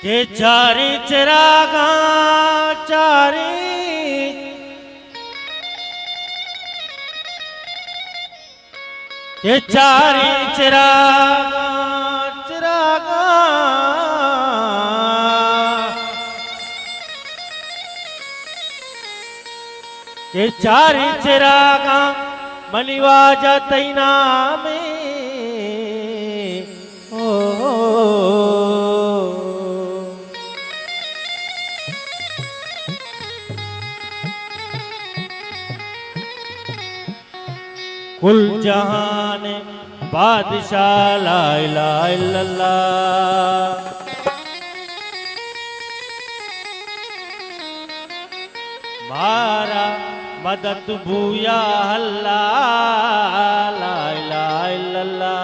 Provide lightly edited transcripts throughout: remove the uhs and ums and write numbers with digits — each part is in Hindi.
के चारी चिरागा चारी के चारी चिरागा चिरागा के चारी चिरागा मलिवाजा तैना में कुल जहान बादशाह ला इलाहा इल्लल्लाह मारा मदद भूया अल्लाह ला इलाहा इल्लल्लाह।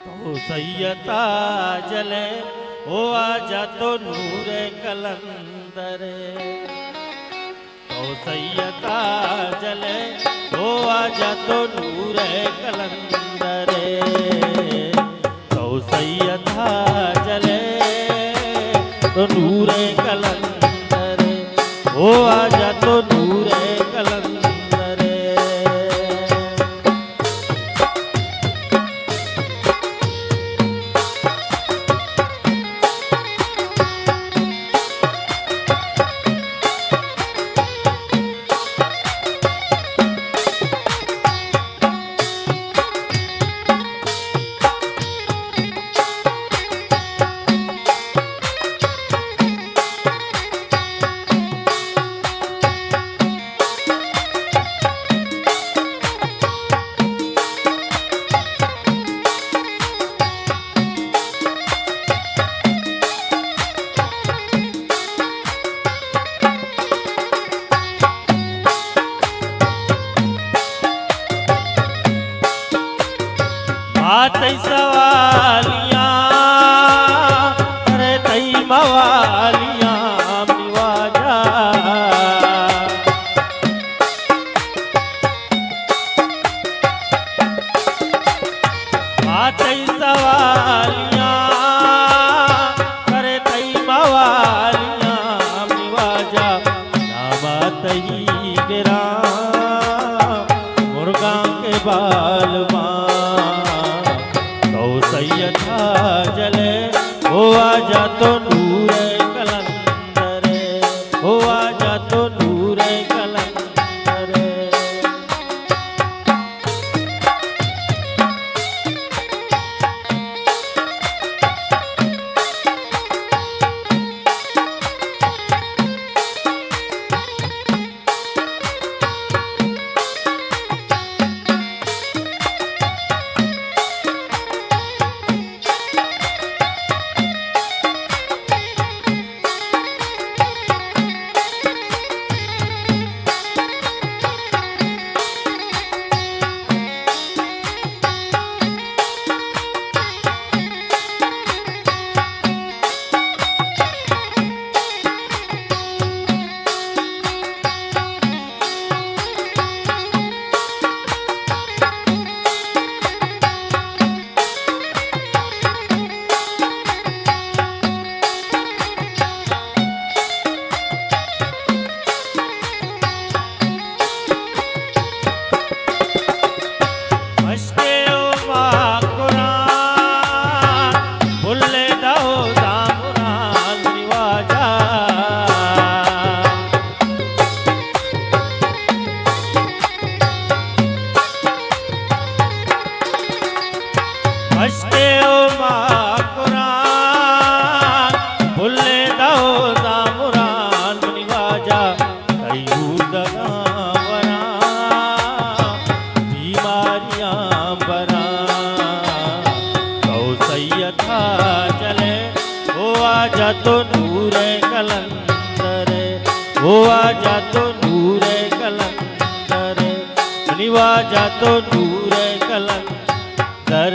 तो सैयदा जले ओ आजा तो नूर कलंदर तो सैयदा जले ओ आजा तो नूर कलंदर तो सैयदा जले तो नूर कलंदर ओ आजा तो नूर कलंदर। तई सवालियां अरे तई मवालियां मिवाजा तई सवालियां अरे तई मवालियां मिवाजा नामा तई गिरा मुर्गा के बाल सैयदा जले ओ आजा तो नूर कलंदर ओ आजा तो नूर कलंदर। हस्ते ओ माँ कुरान भुल्ले दो जामुरान निवाजा कयूदगा वरा बीमारियां बरा तो सैयदा चले ओ आजा तो नूर कलंदर ओ आजा तो नूर कलंदर निवाजा तो नूर कलंदर।